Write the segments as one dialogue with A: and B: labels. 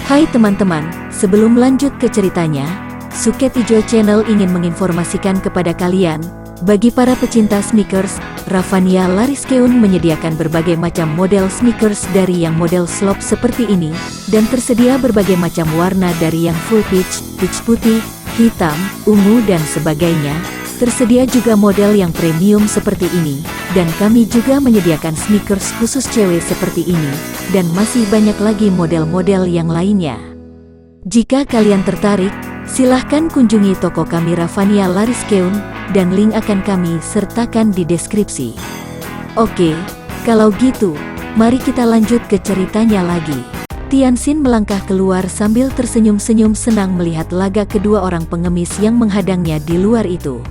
A: Hai teman-teman, sebelum lanjut ke ceritanya, Suketijo Channel ingin menginformasikan kepada kalian, bagi para pecinta sneakers, Raffania Lariskeun menyediakan berbagai macam model sneakers dari yang model slop seperti ini, dan tersedia berbagai macam warna dari yang full peach, peach putih, hitam, ungu dan sebagainya. Tersedia juga model yang premium seperti ini, dan kami juga menyediakan sneakers khusus cewek seperti ini, dan masih banyak lagi model-model yang lainnya. Jika kalian tertarik, silahkan kunjungi toko kami Raffania Lariskeun, dan link akan kami sertakan di deskripsi. Oke, kalau gitu, mari kita lanjut ke ceritanya lagi. Tianxin melangkah keluar sambil tersenyum-senyum senang melihat laga kedua orang pengemis yang menghadangnya di luar itu.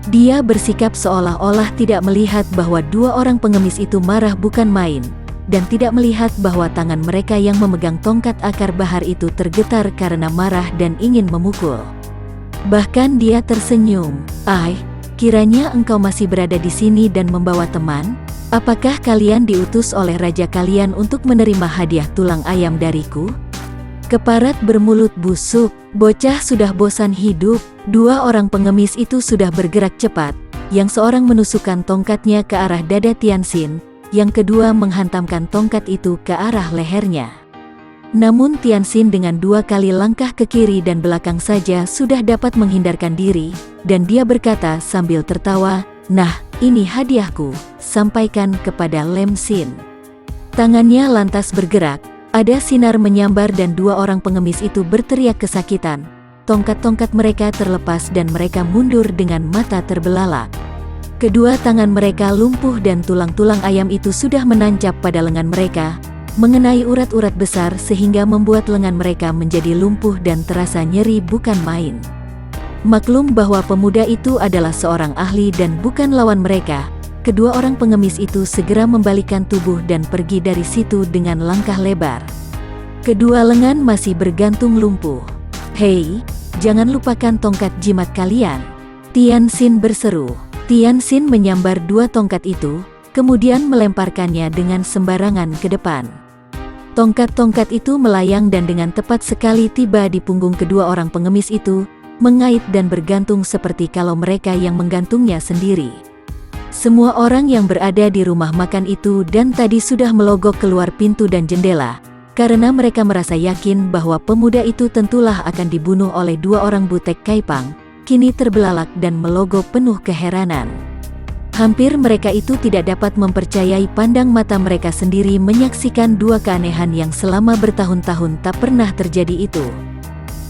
A: Dia bersikap seolah-olah tidak melihat bahwa dua orang pengemis itu marah bukan main, dan tidak melihat bahwa tangan mereka yang memegang tongkat akar bahar itu tergetar karena marah dan ingin memukul. Bahkan dia tersenyum. Kiranya engkau masih berada di sini dan membawa teman? Apakah kalian diutus oleh raja kalian untuk menerima hadiah tulang ayam dariku? Keparat bermulut busuk, bocah sudah bosan hidup. Dua orang pengemis itu sudah bergerak cepat, yang seorang menusukkan tongkatnya ke arah dada Tianxin, yang kedua menghantamkan tongkat itu ke arah lehernya. Namun Tianxin dengan dua kali langkah ke kiri dan belakang saja sudah dapat menghindarkan diri, dan dia berkata sambil tertawa, "Nah, ini hadiahku, sampaikan kepada Lem Xin." Tangannya lantas bergerak, ada sinar menyambar dan dua orang pengemis itu berteriak kesakitan. Tongkat-tongkat mereka terlepas dan mereka mundur dengan mata terbelalak. Kedua tangan mereka lumpuh dan tulang-tulang ayam itu sudah menancap pada lengan mereka, mengenai urat-urat besar sehingga membuat lengan mereka menjadi lumpuh dan terasa nyeri bukan main. Maklum bahwa pemuda itu adalah seorang ahli dan bukan lawan mereka. Kedua orang pengemis itu segera membalikkan tubuh dan pergi dari situ dengan langkah lebar. Kedua lengan masih bergantung lumpuh. "Hei, jangan lupakan tongkat jimat kalian," Tianxin berseru. Tianxin menyambar dua tongkat itu, kemudian melemparkannya dengan sembarangan ke depan. Tongkat-tongkat itu melayang dan dengan tepat sekali tiba di punggung kedua orang pengemis itu, mengait dan bergantung seperti kalau mereka yang menggantungnya sendiri. Semua orang yang berada di rumah makan itu dan tadi sudah melogok keluar pintu dan jendela, karena mereka merasa yakin bahwa pemuda itu tentulah akan dibunuh oleh dua orang butek Kaipang, kini terbelalak dan melogok penuh keheranan. Hampir mereka itu tidak dapat mempercayai pandang mata mereka sendiri menyaksikan dua keanehan yang selama bertahun-tahun tak pernah terjadi itu.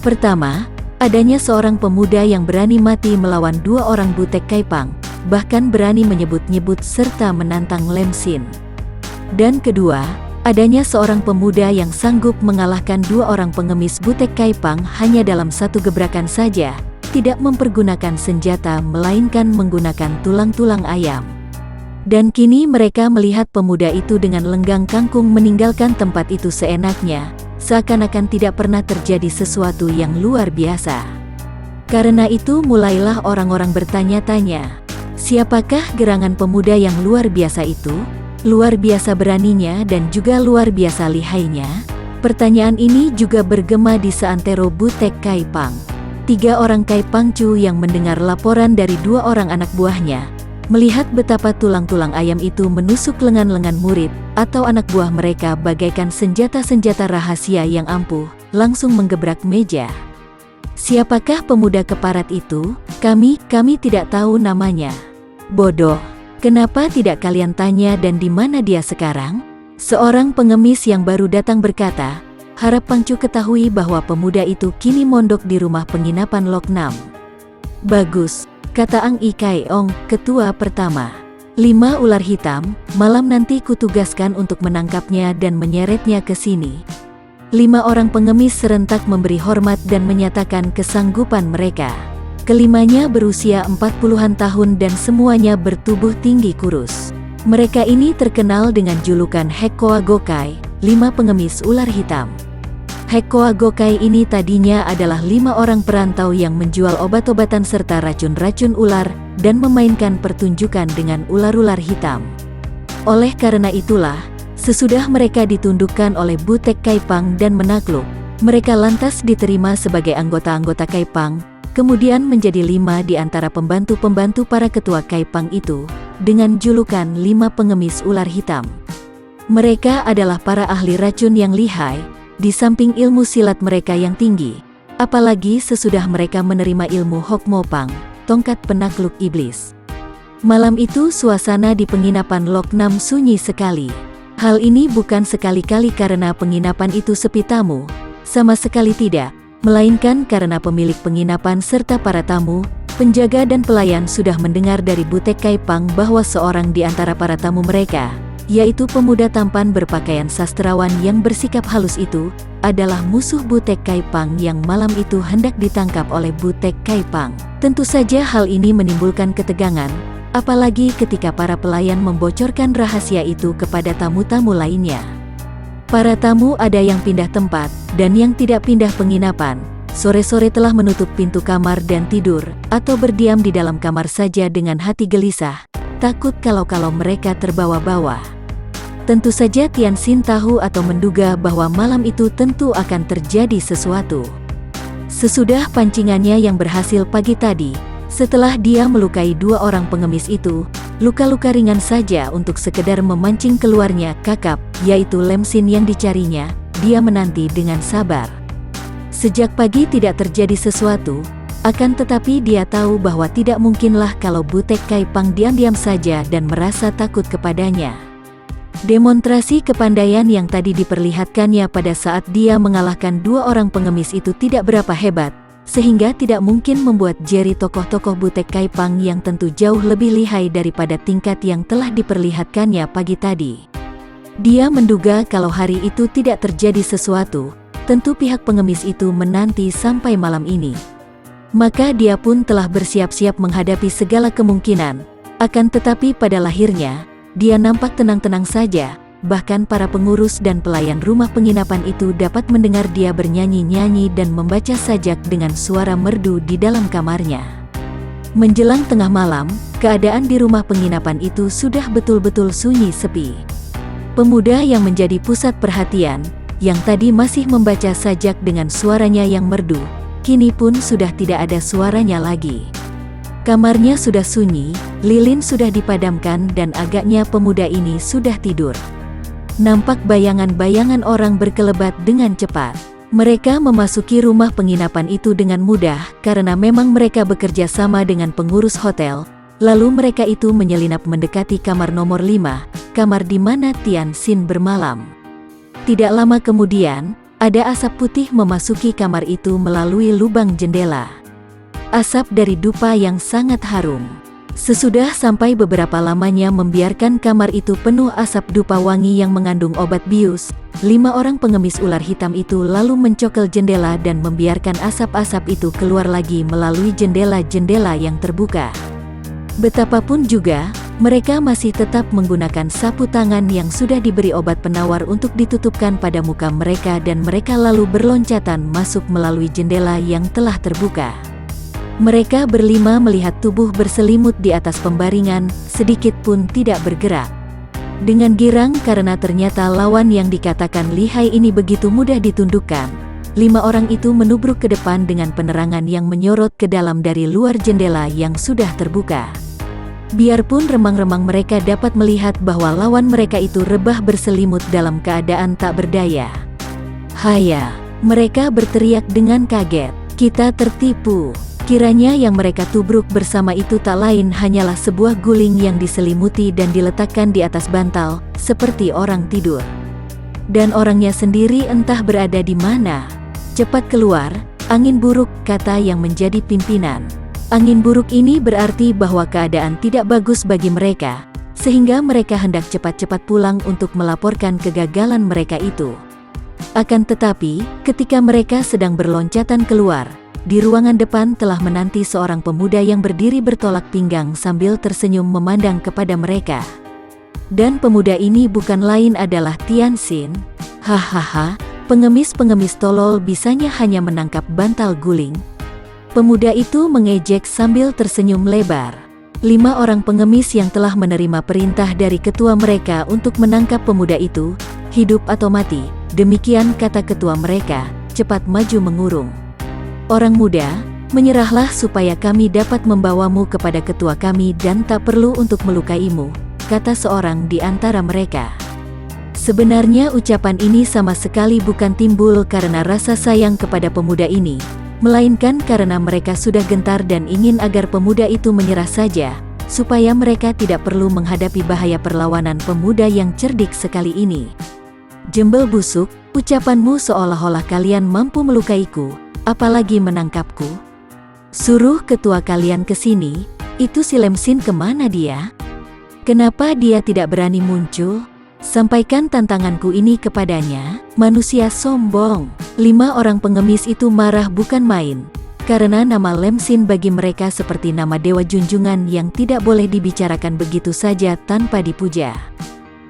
A: Pertama, adanya seorang pemuda yang berani mati melawan dua orang butek Kaipang, bahkan berani menyebut-nyebut serta menantang Lem Xin. Dan kedua, adanya seorang pemuda yang sanggup mengalahkan dua orang pengemis butek Kaipang hanya dalam satu gebrakan saja, tidak mempergunakan senjata melainkan menggunakan tulang-tulang ayam. Dan kini mereka melihat pemuda itu dengan lenggang kangkung meninggalkan tempat itu seenaknya, seakan-akan tidak pernah terjadi sesuatu yang luar biasa. Karena itu mulailah orang-orang bertanya-tanya, siapakah gerangan pemuda yang luar biasa itu? Luar biasa beraninya dan juga luar biasa lihainya? Pertanyaan ini juga bergema di seantero butek Kaipang. Tiga orang Kaipangcu yang mendengar laporan dari dua orang anak buahnya, melihat betapa tulang-tulang ayam itu menusuk lengan-lengan murid atau anak buah mereka bagaikan senjata-senjata rahasia yang ampuh, langsung menggebrak meja. "Siapakah pemuda keparat itu? Kami tidak tahu namanya." "Bodoh, kenapa tidak kalian tanya dan di mana dia sekarang?" Seorang pengemis yang baru datang berkata, "Harap Pangcu ketahui bahwa pemuda itu kini mondok di rumah penginapan Lok Nam." "Bagus," kata Ang I Kaeong, ketua pertama. 5 ular hitam, malam nanti kutugaskan untuk menangkapnya dan menyeretnya ke sini." 5 orang pengemis serentak memberi hormat dan menyatakan kesanggupan mereka. Kelimanya berusia 40-an tahun dan semuanya bertubuh tinggi kurus. Mereka ini terkenal dengan julukan Hekkoa Gokkai, 5 pengemis ular hitam. Hekkoa Gokkai ini tadinya adalah 5 orang perantau yang menjual obat-obatan serta racun-racun ular, dan memainkan pertunjukan dengan ular-ular hitam. Oleh karena itulah, sesudah mereka ditundukkan oleh butek Kaipang dan menakluk, Mereka lantas diterima sebagai anggota-anggota Kaipang, kemudian menjadi 5 di antara pembantu-pembantu para ketua Kaipang itu, dengan julukan 5 pengemis ular hitam. Mereka adalah para ahli racun yang lihai, di samping ilmu silat mereka yang tinggi, apalagi sesudah mereka menerima ilmu Hokmopang, tongkat penakluk iblis. Malam itu suasana di penginapan Lok Nam sunyi sekali. Hal ini bukan sekali-kali karena penginapan itu sepi tamu, sama sekali tidak, melainkan karena pemilik penginapan serta para tamu, penjaga dan pelayan sudah mendengar dari Butek Kaipang bahwa seorang di antara para tamu mereka, yaitu pemuda tampan berpakaian sastrawan yang bersikap halus itu, adalah musuh Butek Kaipang yang malam itu hendak ditangkap oleh Butek Kaipang. Tentu saja hal ini menimbulkan ketegangan, apalagi ketika para pelayan membocorkan rahasia itu kepada tamu-tamu lainnya. Para tamu ada yang pindah tempat, dan yang tidak pindah penginapan, sore-sore telah menutup pintu kamar dan tidur, atau berdiam di dalam kamar saja dengan hati gelisah, takut kalau mereka terbawa-bawa. Tentu saja Tian Xin tahu atau menduga bahwa malam itu tentu akan terjadi sesuatu. Sesudah pancingannya yang berhasil pagi tadi, setelah dia melukai 2 orang pengemis itu, luka-luka ringan saja untuk sekedar memancing keluarnya kakap, yaitu Lemsin yang dicarinya, dia menanti dengan sabar. Sejak pagi tidak terjadi sesuatu, akan tetapi dia tahu bahwa tidak mungkinlah kalau Butek Kaipang diam-diam saja dan merasa takut kepadanya. Demonstrasi kepandaian yang tadi diperlihatkannya pada saat dia mengalahkan 2 orang pengemis itu tidak berapa hebat, sehingga tidak mungkin membuat jeri tokoh-tokoh Butek Kaipang yang tentu jauh lebih lihai daripada tingkat yang telah diperlihatkannya pagi tadi. Dia menduga kalau hari itu tidak terjadi sesuatu, tentu pihak pengemis itu menanti sampai malam ini. Maka dia pun telah bersiap-siap menghadapi segala kemungkinan, akan tetapi pada lahirnya, dia nampak tenang-tenang saja. Bahkan para pengurus dan pelayan rumah penginapan itu dapat mendengar dia bernyanyi-nyanyi dan membaca sajak dengan suara merdu di dalam kamarnya. Menjelang tengah malam, keadaan di rumah penginapan itu sudah betul-betul sunyi sepi. Pemuda yang menjadi pusat perhatian, yang tadi masih membaca sajak dengan suaranya yang merdu, kini pun sudah tidak ada suaranya lagi. Kamarnya sudah sunyi, lilin sudah dipadamkan dan agaknya pemuda ini sudah tidur. Nampak bayangan-bayangan orang berkelebat dengan cepat. Mereka memasuki rumah penginapan itu dengan mudah karena memang mereka bekerja sama dengan pengurus hotel. Lalu mereka itu menyelinap mendekati kamar nomor 5, kamar di mana Tian Xin bermalam. Tidak lama kemudian, ada asap putih memasuki kamar itu melalui lubang jendela. Asap dari dupa yang sangat harum. Sesudah sampai beberapa lamanya membiarkan kamar itu penuh asap dupa wangi yang mengandung obat bius, 5 orang pengemis ular hitam itu lalu mencokel jendela dan membiarkan asap-asap itu keluar lagi melalui jendela-jendela yang terbuka. Betapapun juga, mereka masih tetap menggunakan sapu tangan yang sudah diberi obat penawar untuk ditutupkan pada muka mereka dan mereka lalu berloncatan masuk melalui jendela yang telah terbuka. Mereka berlima melihat tubuh berselimut di atas pembaringan, sedikit pun tidak bergerak. Dengan girang karena ternyata lawan yang dikatakan lihai ini begitu mudah ditundukkan, 5 orang itu menubruk ke depan dengan penerangan yang menyorot ke dalam dari luar jendela yang sudah terbuka. Biarpun remang-remang mereka dapat melihat bahwa lawan mereka itu rebah berselimut dalam keadaan tak berdaya. "Haya!" mereka berteriak dengan kaget. "Kita tertipu!" Kiranya yang mereka tubruk bersama itu tak lain hanyalah sebuah guling yang diselimuti dan diletakkan di atas bantal, seperti orang tidur. Dan orangnya sendiri entah berada di mana. "Cepat keluar, angin buruk," kata yang menjadi pimpinan. Angin buruk ini berarti bahwa keadaan tidak bagus bagi mereka, sehingga mereka hendak cepat-cepat pulang untuk melaporkan kegagalan mereka itu. Akan tetapi, ketika mereka sedang berloncatan keluar, di ruangan depan telah menanti seorang pemuda yang berdiri bertolak pinggang sambil tersenyum memandang kepada mereka. Dan pemuda ini bukan lain adalah Tian Xin. "Hahaha, pengemis-pengemis tolol bisanya hanya menangkap bantal guling." Pemuda itu mengejek sambil tersenyum lebar. 5 orang pengemis yang telah menerima perintah dari ketua mereka untuk menangkap pemuda itu, hidup atau mati, demikian kata ketua mereka, cepat maju mengurung. Orang muda, menyerahlah supaya kami dapat membawamu kepada ketua kami dan tak perlu untuk melukaimu, kata seorang di antara mereka. Sebenarnya ucapan ini sama sekali bukan timbul karena rasa sayang kepada pemuda ini, melainkan karena mereka sudah gentar dan ingin agar pemuda itu menyerah saja, supaya mereka tidak perlu menghadapi bahaya perlawanan pemuda yang cerdik sekali ini. Jembel busuk, ucapanmu seolah-olah kalian mampu melukaiku, apalagi menangkapku. Suruh ketua kalian ke sini. Itu si Lemsin kemana dia? Kenapa dia tidak berani muncul? Sampaikan tantanganku ini kepadanya. Manusia sombong. 5 orang pengemis itu marah bukan main, karena nama Lemsin bagi mereka seperti nama dewa junjungan yang tidak boleh dibicarakan begitu saja tanpa dipuja.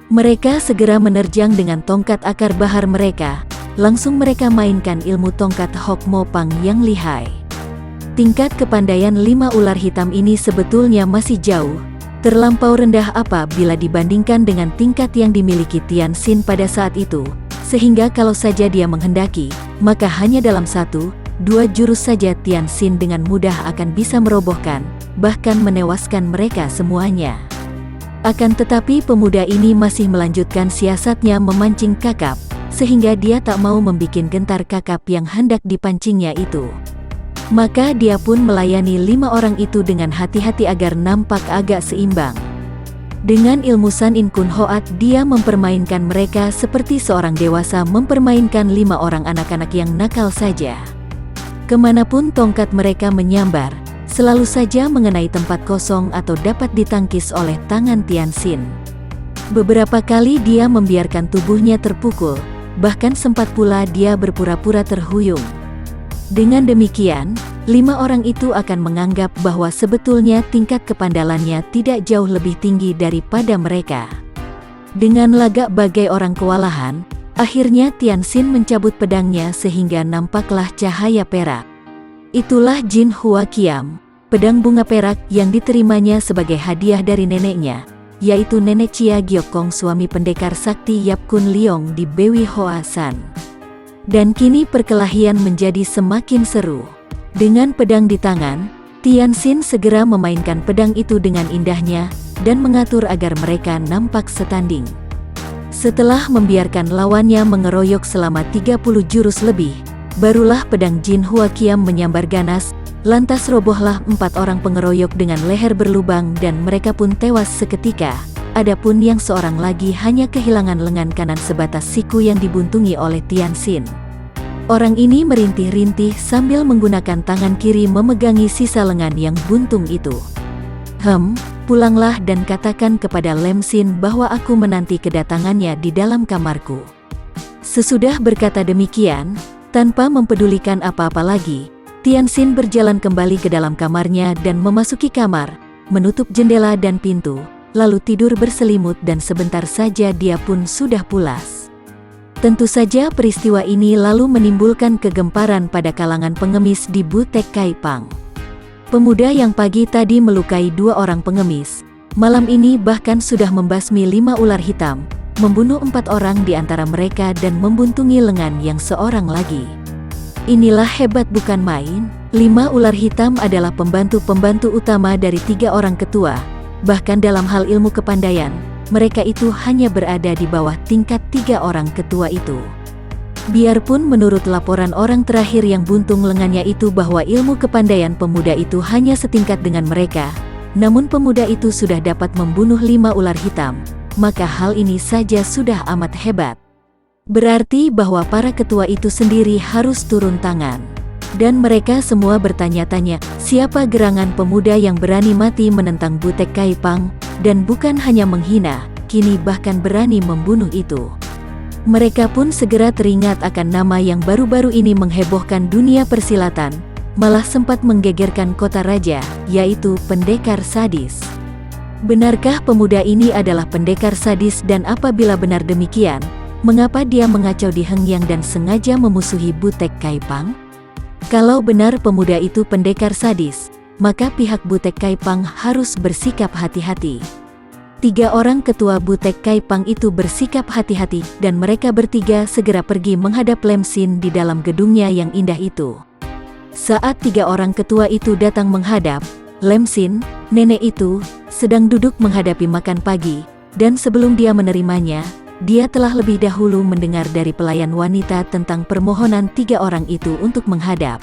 A: Mereka segera menerjang dengan tongkat akar bahar mereka. Langsung mereka mainkan ilmu tongkat Hok Mopang yang lihai. Tingkat kepandaian 5 ular hitam ini sebetulnya masih jauh, terlampau rendah apabila dibandingkan dengan tingkat yang dimiliki Tian Xin pada saat itu, sehingga kalau saja dia menghendaki, maka hanya dalam 1-2 jurus saja Tian Xin dengan mudah akan bisa merobohkan, bahkan menewaskan mereka semuanya. Akan tetapi pemuda ini masih melanjutkan siasatnya memancing kakap, sehingga dia tak mau membikin gentar kakap yang hendak dipancingnya itu. Maka dia pun melayani 5 orang itu dengan hati-hati agar nampak agak seimbang. Dengan ilmu San In Kun Hoat dia mempermainkan mereka seperti seorang dewasa mempermainkan 5 orang anak-anak yang nakal saja. Kemanapun tongkat mereka menyambar, selalu saja mengenai tempat kosong atau dapat ditangkis oleh tangan Tian Xin. Beberapa kali dia membiarkan tubuhnya terpukul, bahkan sempat pula dia berpura-pura terhuyung. Dengan demikian, 5 orang itu akan menganggap bahwa sebetulnya tingkat kepandalannya tidak jauh lebih tinggi daripada mereka. Dengan lagak bagai orang kewalahan, akhirnya Tian Xin mencabut pedangnya sehingga nampaklah cahaya perak. Itulah Jin Hua Kiam, pedang bunga perak yang diterimanya sebagai hadiah dari neneknya, yaitu Nenek Chia Giokong suami pendekar sakti Yap Kun Leong di Bewi Hoa San. Dan kini perkelahian menjadi semakin seru. Dengan pedang di tangan, Tian Xin segera memainkan pedang itu dengan indahnya, dan mengatur agar mereka nampak setanding. Setelah membiarkan lawannya mengeroyok selama 30 jurus lebih, barulah pedang Jin Hua Kiam menyambar ganas, lantas robohlah 4 orang pengeroyok dengan leher berlubang dan mereka pun tewas seketika. Adapun yang seorang lagi hanya kehilangan lengan kanan sebatas siku yang dibuntungi oleh Tian Xin. Orang ini merintih-rintih sambil menggunakan tangan kiri memegangi sisa lengan yang buntung itu. Pulanglah dan katakan kepada Lemsin bahwa aku menanti kedatangannya di dalam kamarku. Sesudah berkata demikian, tanpa mempedulikan apa-apa lagi, Tian Xin berjalan kembali ke dalam kamarnya dan memasuki kamar, menutup jendela dan pintu, lalu tidur berselimut dan sebentar saja dia pun sudah pulas. Tentu saja peristiwa ini lalu menimbulkan kegemparan pada kalangan pengemis di Butek Kaipang. Pemuda yang pagi tadi melukai 2 orang pengemis, malam ini bahkan sudah membasmi 5 ular hitam, membunuh 4 orang di antara mereka dan membuntungi lengan yang seorang lagi. Inilah hebat bukan main. 5 ular hitam adalah pembantu-pembantu utama dari 3 orang ketua. Bahkan dalam hal ilmu kepandaian, mereka itu hanya berada di bawah tingkat 3 orang ketua itu. Biarpun menurut laporan orang terakhir yang buntung lengannya itu bahwa ilmu kepandaian pemuda itu hanya setingkat dengan mereka, namun pemuda itu sudah dapat membunuh 5 ular hitam, maka hal ini saja sudah amat hebat. Berarti bahwa para ketua itu sendiri harus turun tangan. Dan mereka semua bertanya-tanya, siapa gerangan pemuda yang berani mati menentang Butek Kaipang, dan bukan hanya menghina, kini bahkan berani membunuh itu. Mereka pun segera teringat akan nama yang baru-baru ini menghebohkan dunia persilatan, malah sempat menggegerkan kota raja, yaitu pendekar sadis. Benarkah pemuda ini adalah pendekar sadis dan apabila benar demikian, mengapa dia mengacau di Hengyang dan sengaja memusuhi Butek Kaipang? Kalau benar pemuda itu pendekar sadis, maka pihak Butek Kaipang harus bersikap hati-hati. Tiga orang ketua Butek Kaipang itu bersikap hati-hati dan mereka bertiga segera pergi menghadap Lem Sin di dalam gedungnya yang indah itu. Saat tiga orang ketua itu datang menghadap, Lem Sin, nenek itu, sedang duduk menghadapi makan pagi, dan sebelum dia menerimanya, dia telah lebih dahulu mendengar dari pelayan wanita tentang permohonan tiga orang itu untuk menghadap.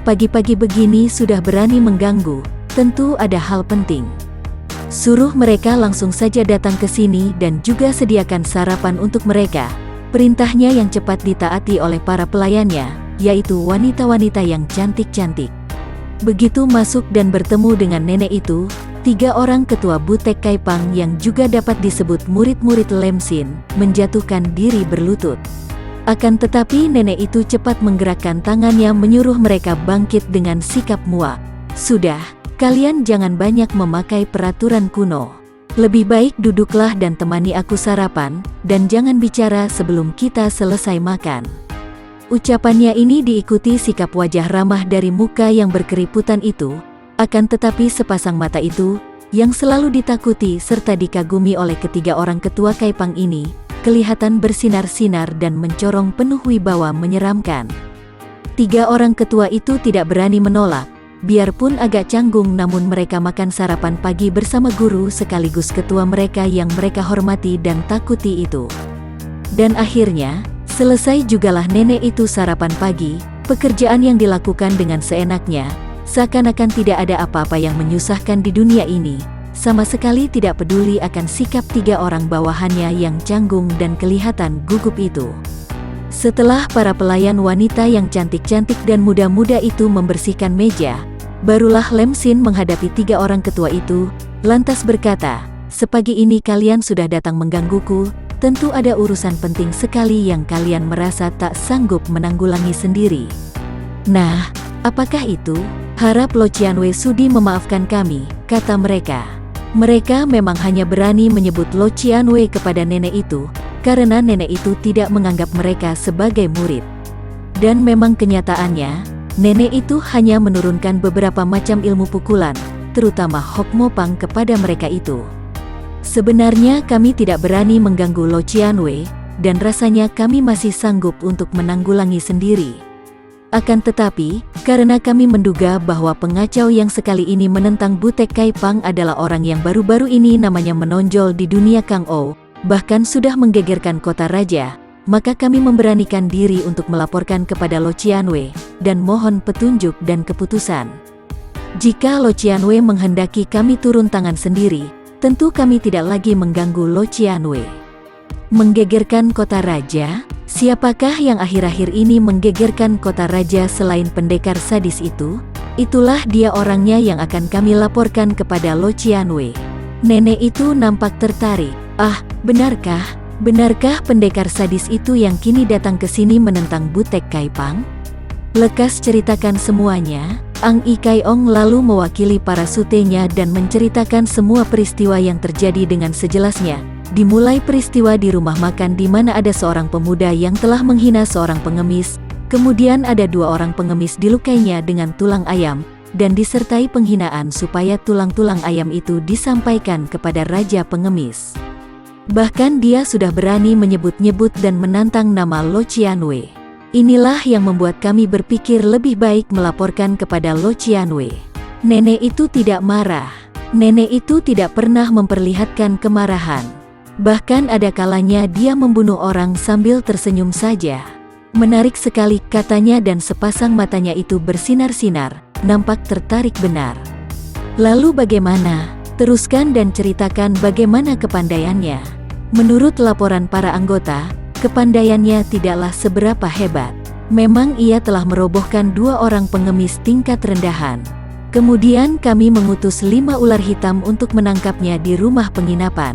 A: Pagi-pagi begini sudah berani mengganggu, tentu ada hal penting. Suruh mereka langsung saja datang ke sini dan juga sediakan sarapan untuk mereka. Perintahnya yang cepat ditaati oleh para pelayannya, yaitu wanita-wanita yang cantik-cantik. Begitu masuk dan bertemu dengan nenek itu, tiga orang ketua Butek Kaipang yang juga dapat disebut murid-murid Lem Sin, menjatuhkan diri berlutut. Akan tetapi nenek itu cepat menggerakkan tangannya menyuruh mereka bangkit dengan sikap muak. Sudah, kalian jangan banyak memakai peraturan kuno. Lebih baik duduklah dan temani aku sarapan, dan jangan bicara sebelum kita selesai makan. Ucapannya ini diikuti sikap wajah ramah dari muka yang berkeriputan itu, akan tetapi sepasang mata itu, yang selalu ditakuti serta dikagumi oleh ketiga orang ketua Kaipang ini, kelihatan bersinar-sinar dan mencorong penuh wibawa menyeramkan. Tiga orang ketua itu tidak berani menolak. Biarpun agak canggung namun mereka makan sarapan pagi bersama guru sekaligus ketua mereka yang mereka hormati dan takuti itu. Dan akhirnya, selesai jugalah nenek itu sarapan pagi, pekerjaan yang dilakukan dengan seenaknya, seakan-akan tidak ada apa-apa yang menyusahkan di dunia ini, sama sekali tidak peduli akan sikap tiga orang bawahannya yang canggung dan kelihatan gugup itu. Setelah para pelayan wanita yang cantik-cantik dan muda-muda itu membersihkan meja, barulah Lem Sin menghadapi tiga orang ketua itu, lantas berkata, "Sepagi ini kalian sudah datang menggangguku, tentu ada urusan penting sekali yang kalian merasa tak sanggup menanggulangi sendiri. Nah, apakah itu? Harap Lo Cianwei sudi memaafkan kami," kata mereka. Mereka memang hanya berani menyebut Lo Cianwei kepada nenek itu, karena nenek itu tidak menganggap mereka sebagai murid. Dan memang kenyataannya, nenek itu hanya menurunkan beberapa macam ilmu pukulan, terutama Hok Mopang kepada mereka itu. Sebenarnya kami tidak berani mengganggu Lo Cianwei, dan rasanya kami masih sanggup untuk menanggulangi sendiri. Akan tetapi, karena kami menduga bahwa pengacau yang sekali ini menentang Butek Kaipang adalah orang yang baru-baru ini namanya menonjol di dunia Kang Ou, bahkan sudah menggegerkan kota raja, maka kami memberanikan diri untuk melaporkan kepada Lo Cianwei, dan mohon petunjuk dan keputusan. Jika Lo Cianwei menghendaki kami turun tangan sendiri, tentu kami tidak lagi mengganggu Lo Cianwei. Menggegerkan kota raja? Siapakah yang akhir-akhir ini menggegerkan kota raja selain pendekar sadis itu? Itulah dia orangnya yang akan kami laporkan kepada Lo Cianwei. Nenek itu nampak tertarik. Ah, benarkah? Benarkah pendekar sadis itu yang kini datang ke sini menentang Butek Kaipang? Lekas ceritakan semuanya. Ang I Kaiong lalu mewakili para sutenya dan menceritakan semua peristiwa yang terjadi dengan sejelasnya. Dimulai peristiwa di rumah makan di mana ada seorang pemuda yang telah menghina seorang pengemis, kemudian ada dua orang pengemis dilukainya dengan tulang ayam, dan disertai penghinaan supaya tulang-tulang ayam itu disampaikan kepada raja pengemis. Bahkan dia sudah berani menyebut-nyebut dan menantang nama Lo Cianwei. Inilah yang membuat kami berpikir lebih baik melaporkan kepada Lo Cianwei. Nenek itu tidak marah. Nenek itu tidak pernah memperlihatkan kemarahan. Bahkan ada kalanya dia membunuh orang sambil tersenyum saja. Menarik sekali katanya dan sepasang matanya itu bersinar-sinar, nampak tertarik benar. Lalu bagaimana? Teruskan dan ceritakan bagaimana kepandaiannya. Menurut laporan para anggota, kepandaiannya tidaklah seberapa hebat. Memang ia telah merobohkan dua orang pengemis tingkat rendahan. Kemudian kami mengutus 5 ular hitam untuk menangkapnya di rumah penginapan.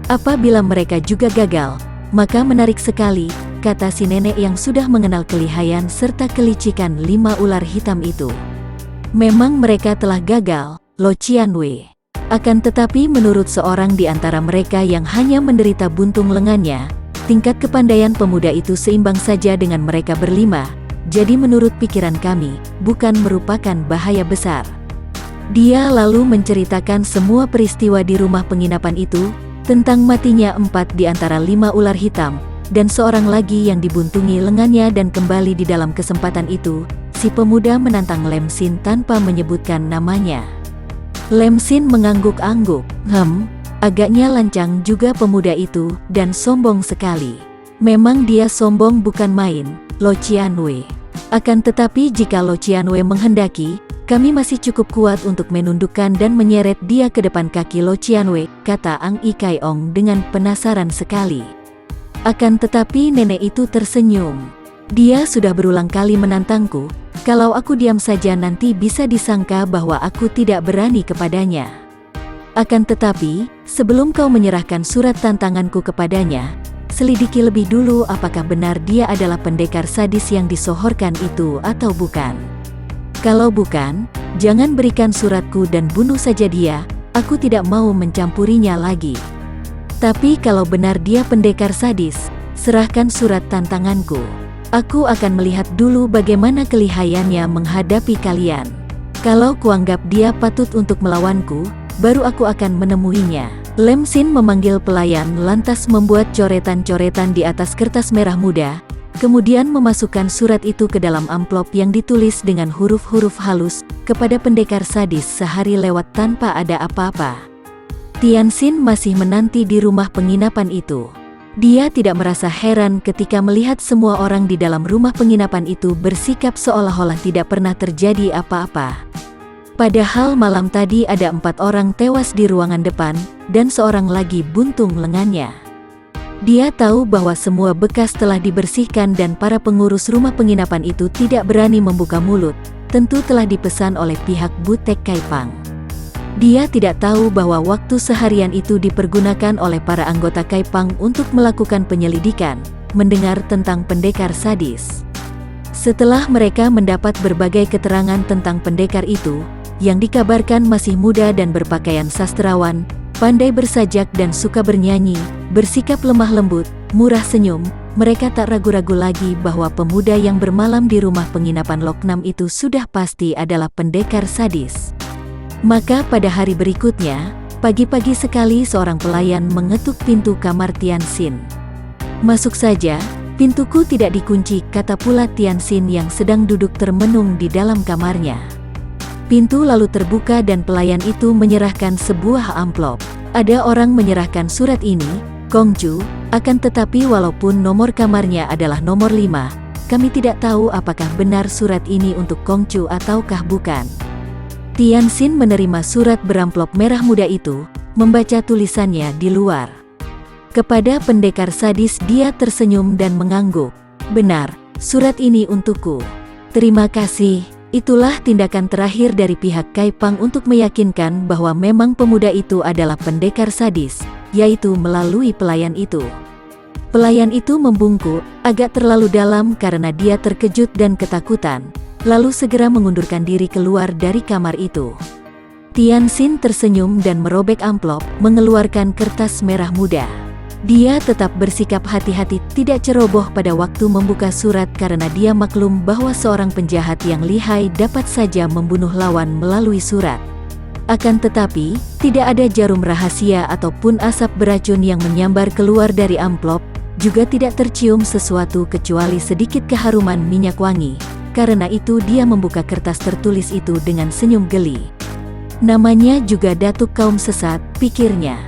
A: Apabila mereka juga gagal, maka menarik sekali, kata si nenek yang sudah mengenal kelihayan serta kelicikan 5 ular hitam itu. Memang mereka telah gagal, Lo Cianwei. Akan tetapi menurut seorang di antara mereka yang hanya menderita buntung lengannya, tingkat kepandaian pemuda itu seimbang saja dengan mereka berlima, jadi menurut pikiran kami, bukan merupakan bahaya besar. Dia lalu menceritakan semua peristiwa di rumah penginapan itu, tentang matinya 4 di antara 5 ular hitam, dan seorang lagi yang dibuntungi lengannya, dan kembali di dalam kesempatan itu, si pemuda menantang Lemsin tanpa menyebutkan namanya. Lemsin mengangguk-angguk, agaknya lancang juga pemuda itu, dan sombong sekali. Memang dia sombong bukan main, Lo Qianwei. Akan tetapi jika Lo Qianwei menghendaki, kami masih cukup kuat untuk menundukkan dan menyeret dia ke depan kaki Lo Qianwei, kata Ang Ikaiong dengan penasaran sekali. Akan tetapi nenek itu tersenyum. Dia sudah berulang kali menantangku, kalau aku diam saja nanti bisa disangka bahwa aku tidak berani kepadanya. Akan tetapi, sebelum kau menyerahkan surat tantanganku kepadanya, selidiki lebih dulu apakah benar dia adalah pendekar sadis yang disohorkan itu atau bukan. Kalau bukan, jangan berikan suratku dan bunuh saja dia, aku tidak mau mencampurinya lagi. Tapi kalau benar dia pendekar sadis, serahkan surat tantanganku. Aku akan melihat dulu bagaimana kelihayannya menghadapi kalian. Kalau kuanggap dia patut untuk melawanku, baru aku akan menemuinya. Lemsin memanggil pelayan lantas membuat coretan-coretan di atas kertas merah muda, kemudian memasukkan surat itu ke dalam amplop yang ditulis dengan huruf-huruf halus, kepada pendekar sadis sehari lewat tanpa ada apa-apa. Tianxin masih menanti di rumah penginapan itu. Dia tidak merasa heran ketika melihat semua orang di dalam rumah penginapan itu bersikap seolah-olah tidak pernah terjadi apa-apa. Padahal malam tadi ada 4 orang tewas di ruangan depan, dan seorang lagi buntung lengannya. Dia tahu bahwa semua bekas telah dibersihkan dan para pengurus rumah penginapan itu tidak berani membuka mulut, tentu telah dipesan oleh pihak Butek Kaipang. Dia tidak tahu bahwa waktu seharian itu dipergunakan oleh para anggota Kaipang untuk melakukan penyelidikan, mendengar tentang pendekar sadis. Setelah mereka mendapat berbagai keterangan tentang pendekar itu, yang dikabarkan masih muda dan berpakaian sastrawan, pandai bersajak dan suka bernyanyi, bersikap lemah lembut, murah senyum, mereka tak ragu-ragu lagi bahwa pemuda yang bermalam di rumah penginapan Loknam itu sudah pasti adalah pendekar sadis. Maka pada hari berikutnya, pagi-pagi sekali seorang pelayan mengetuk pintu kamar Tianxin. "Masuk saja, pintuku tidak dikunci," kata pula Tianxin yang sedang duduk termenung di dalam kamarnya. Pintu lalu terbuka dan pelayan itu menyerahkan sebuah amplop. Ada orang menyerahkan surat ini, "Kongju, akan tetapi walaupun nomor kamarnya adalah nomor 5, kami tidak tahu apakah benar surat ini untuk Kongju ataukah bukan." Tianxin menerima surat beramplop merah muda itu, membaca tulisannya di luar. Kepada pendekar sadis dia tersenyum dan mengangguk. "Benar, surat ini untukku. Terima kasih." Itulah tindakan terakhir dari pihak Kaipang untuk meyakinkan bahwa memang pemuda itu adalah pendekar sadis, yaitu melalui pelayan itu. Pelayan itu membungkuk, agak terlalu dalam karena dia terkejut dan ketakutan, lalu segera mengundurkan diri keluar dari kamar itu. Tianxin tersenyum dan merobek amplop, mengeluarkan kertas merah muda. Dia tetap bersikap hati-hati, tidak ceroboh pada waktu membuka surat karena dia maklum bahwa seorang penjahat yang lihai dapat saja membunuh lawan melalui surat. Akan tetapi, tidak ada jarum rahasia ataupun asap beracun yang menyambar keluar dari amplop, juga tidak tercium sesuatu kecuali sedikit keharuman minyak wangi. Karena itu dia membuka kertas tertulis itu dengan senyum geli. Namanya juga datuk kaum sesat, pikirnya.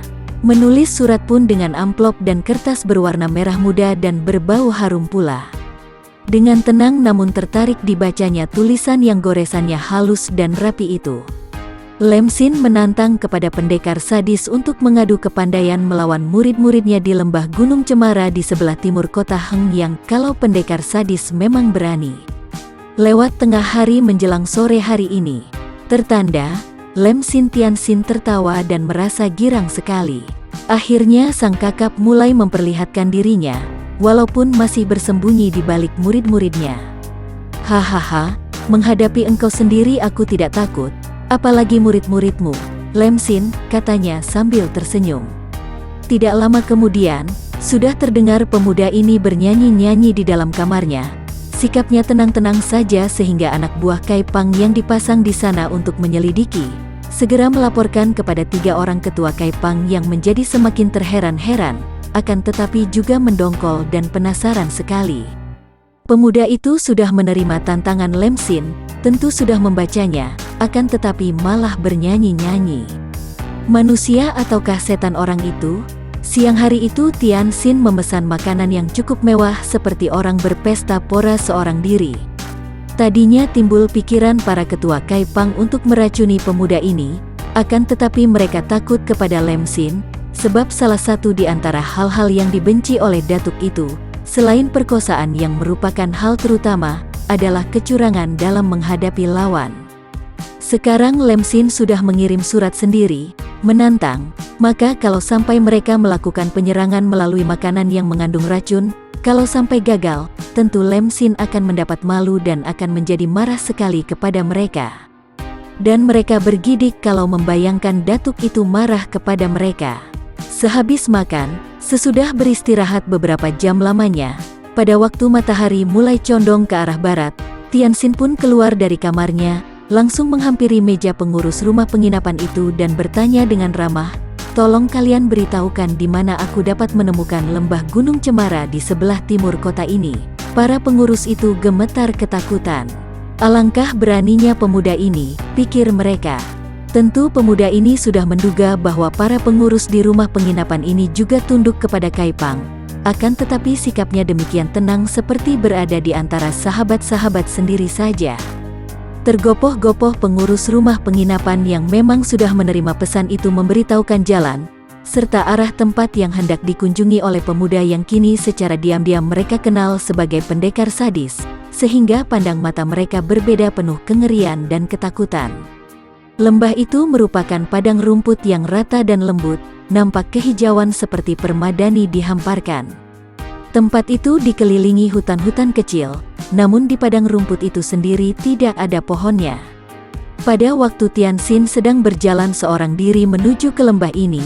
A: Menulis surat pun dengan amplop dan kertas berwarna merah muda dan berbau harum pula. Dengan tenang namun tertarik dibacanya tulisan yang goresannya halus dan rapi itu. Lemsin menantang kepada pendekar sadis untuk mengadu kepandaian melawan murid-muridnya di lembah Gunung Cemara di sebelah timur kota Hengyang kalau pendekar sadis memang berani. Lewat tengah hari menjelang sore hari ini, tertanda, Lemsin Tianxin tertawa dan merasa girang sekali. Akhirnya sang kakap mulai memperlihatkan dirinya, walaupun masih bersembunyi di balik murid-muridnya. "Hahaha, menghadapi engkau sendiri aku tidak takut, apalagi murid-muridmu, Lemsin," katanya sambil tersenyum. Tidak lama kemudian, sudah terdengar pemuda ini bernyanyi-nyanyi di dalam kamarnya. Sikapnya tenang-tenang saja sehingga anak buah Kaipang yang dipasang di sana untuk menyelidiki, segera melaporkan kepada 3 orang ketua Kaipang yang menjadi semakin terheran-heran, akan tetapi juga mendongkol dan penasaran sekali. Pemuda itu sudah menerima tantangan Lem Xin, tentu sudah membacanya, akan tetapi malah bernyanyi-nyanyi. Manusia ataukah setan orang itu? Siang hari itu Tian Xin memesan makanan yang cukup mewah seperti orang berpesta pora seorang diri. Tadinya timbul pikiran para ketua Kaipang untuk meracuni pemuda ini, akan tetapi mereka takut kepada Lem Xin, sebab salah satu di antara hal-hal yang dibenci oleh datuk itu, selain perkosaan yang merupakan hal terutama, adalah kecurangan dalam menghadapi lawan. Sekarang Lem Xin sudah mengirim surat sendiri, menantang, maka kalau sampai mereka melakukan penyerangan melalui makanan yang mengandung racun, kalau sampai gagal, tentu Lem Xin akan mendapat malu dan akan menjadi marah sekali kepada mereka. Dan mereka bergidik kalau membayangkan datuk itu marah kepada mereka. Sehabis makan, sesudah beristirahat beberapa jam lamanya, pada waktu matahari mulai condong ke arah barat, Tian Xin pun keluar dari kamarnya, langsung menghampiri meja pengurus rumah penginapan itu dan bertanya dengan ramah, "Tolong kalian beritahukan di mana aku dapat menemukan lembah Gunung Cemara di sebelah timur kota ini." Para pengurus itu gemetar ketakutan. Alangkah beraninya pemuda ini, pikir mereka. Tentu pemuda ini sudah menduga bahwa para pengurus di rumah penginapan ini juga tunduk kepada Kaipang. Akan tetapi sikapnya demikian tenang seperti berada di antara sahabat-sahabat sendiri saja. Tergopoh-gopoh pengurus rumah penginapan yang memang sudah menerima pesan itu memberitahukan jalan, serta arah tempat yang hendak dikunjungi oleh pemuda yang kini secara diam-diam mereka kenal sebagai pendekar sadis, sehingga pandang mata mereka berbeda penuh kengerian dan ketakutan. Lembah itu merupakan padang rumput yang rata dan lembut, nampak kehijauan seperti permadani dihamparkan. Tempat itu dikelilingi hutan-hutan kecil, namun di padang rumput itu sendiri tidak ada pohonnya. Pada waktu Tian Xin sedang berjalan seorang diri menuju ke lembah ini,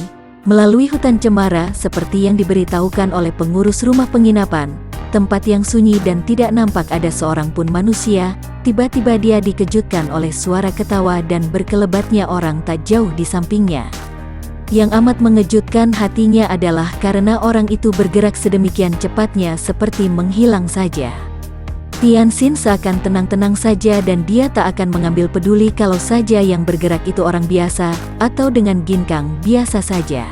A: melalui hutan cemara seperti yang diberitahukan oleh pengurus rumah penginapan, tempat yang sunyi dan tidak nampak ada seorang pun manusia, tiba-tiba dia dikejutkan oleh suara ketawa dan berkelebatnya orang tak jauh di sampingnya. Yang amat mengejutkan hatinya adalah karena orang itu bergerak sedemikian cepatnya seperti menghilang saja. Tian Xin seakan tenang-tenang saja dan dia tak akan mengambil peduli kalau saja yang bergerak itu orang biasa, atau dengan ginkang biasa saja.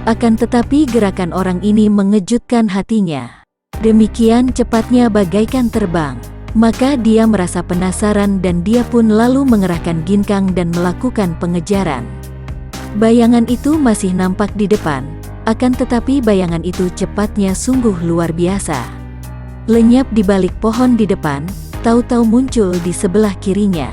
A: Akan tetapi gerakan orang ini mengejutkan hatinya. Demikian cepatnya bagaikan terbang. Maka dia merasa penasaran dan dia pun lalu mengerahkan ginkang dan melakukan pengejaran. Bayangan itu masih nampak di depan, akan tetapi bayangan itu cepatnya sungguh luar biasa. Lenyap di balik pohon di depan, tahu-tahu muncul di sebelah kirinya.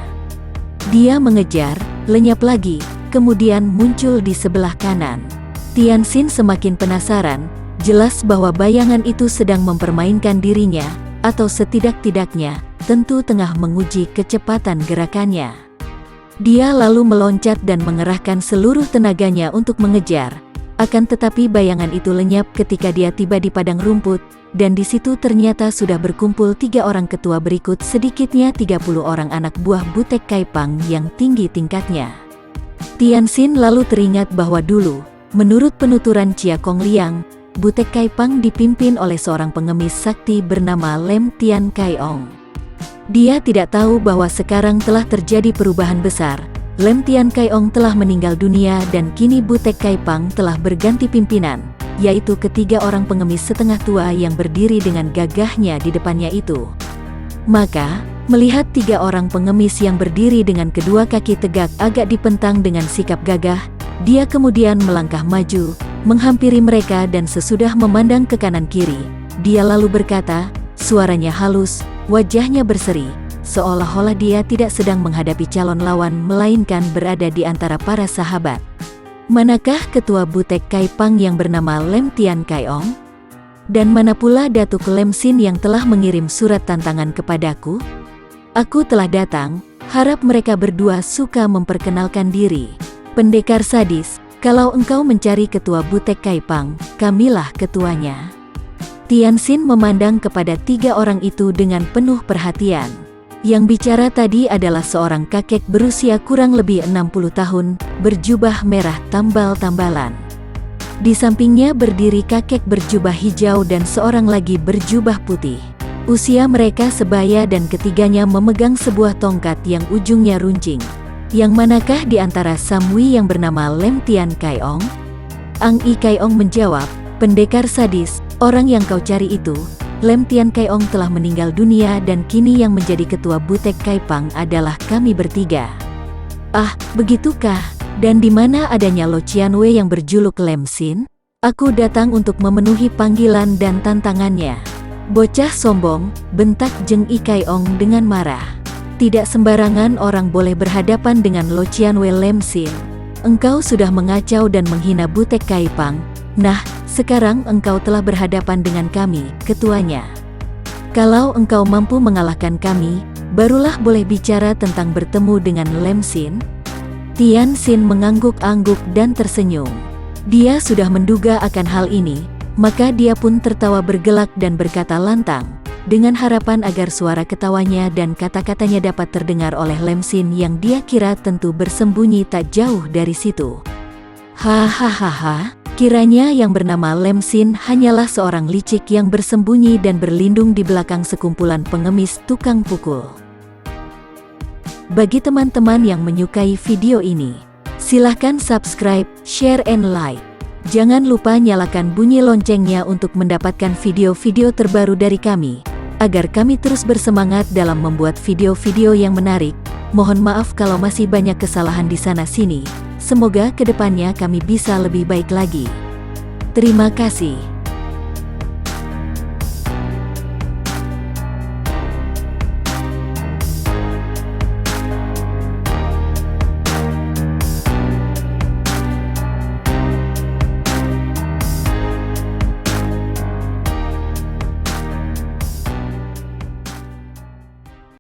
A: Dia mengejar, lenyap lagi, kemudian muncul di sebelah kanan. Tian Xin semakin penasaran, jelas bahwa bayangan itu sedang mempermainkan dirinya, atau setidak-tidaknya, tentu tengah menguji kecepatan gerakannya. Dia lalu meloncat dan mengerahkan seluruh tenaganya untuk mengejar, akan tetapi bayangan itu lenyap ketika dia tiba di padang rumput, dan di situ ternyata sudah berkumpul 3 orang ketua berikut sedikitnya 30 orang anak buah butek Kaipang yang tinggi tingkatnya. Tian Xin lalu teringat bahwa dulu, menurut penuturan Chia Kong Liang, butek Kaipang dipimpin oleh seorang pengemis sakti bernama Lem Tian Kai Ong. Dia tidak tahu bahwa sekarang telah terjadi perubahan besar. Lem Tian Kai Ong telah meninggal dunia dan kini butek Kaipang telah berganti pimpinan, yaitu ketiga orang pengemis setengah tua yang berdiri dengan gagahnya di depannya itu. Maka, melihat 3 orang pengemis yang berdiri dengan kedua kaki tegak agak dipentang dengan sikap gagah, dia kemudian melangkah maju, menghampiri mereka dan sesudah memandang ke kanan kiri, dia lalu berkata, suaranya halus, wajahnya berseri, seolah-olah dia tidak sedang menghadapi calon lawan melainkan berada di antara para sahabat. Manakah ketua butek Kaipang yang bernama Lem Tian Kai Ong? Dan mana pula Datuk Lem Xin yang telah mengirim surat tantangan kepadaku? Aku telah datang, harap mereka berdua suka memperkenalkan diri. Pendekar sadis, kalau engkau mencari ketua butek Kaipang, kamilah ketuanya. Tian Xin memandang kepada 3 orang itu dengan penuh perhatian. Yang bicara tadi adalah seorang kakek berusia kurang lebih 60 tahun, berjubah merah tambal-tambalan. Di sampingnya berdiri kakek berjubah hijau dan seorang lagi berjubah putih. Usia mereka sebaya dan ketiganya memegang sebuah tongkat yang ujungnya runcing. Yang manakah di antara Samwi yang bernama Lem Tian Kai Ong? Ang I Kai Ong menjawab, pendekar sadis, orang yang kau cari itu, Lem Tian Kai Ong telah meninggal dunia dan kini yang menjadi ketua Butek Kai Pang adalah kami bertiga. Ah, begitukah? Dan di mana adanya Lo Qianwei yang berjuluk Lem Xin? Aku datang untuk memenuhi panggilan dan tantangannya. Bocah sombong, bentak Jeng I Kai Ong dengan marah. Tidak sembarangan orang boleh berhadapan dengan Lo Qianwei Lem Xin. Engkau sudah mengacau dan menghina Butek Kai Pang. Nah, sekarang engkau telah berhadapan dengan kami, ketuanya. Kalau engkau mampu mengalahkan kami, barulah boleh bicara tentang bertemu dengan Lem Xin. Tian Xin mengangguk-angguk dan tersenyum. Dia sudah menduga akan hal ini, maka dia pun tertawa bergelak dan berkata lantang, dengan harapan agar suara ketawanya dan kata-katanya dapat terdengar oleh Lem Xin yang dia kira tentu bersembunyi tak jauh dari situ. Hahaha, kiranya yang bernama Lem Xin hanyalah seorang licik yang bersembunyi dan berlindung di belakang sekumpulan pengemis tukang pukul. Bagi teman-teman yang menyukai video ini, silahkan subscribe, share, and like. Jangan lupa nyalakan bunyi loncengnya untuk mendapatkan video-video terbaru dari kami, agar kami terus bersemangat dalam membuat video-video yang menarik. Mohon maaf kalau masih banyak kesalahan di sana-sini. Semoga kedepannya kami bisa lebih baik lagi. Terima kasih.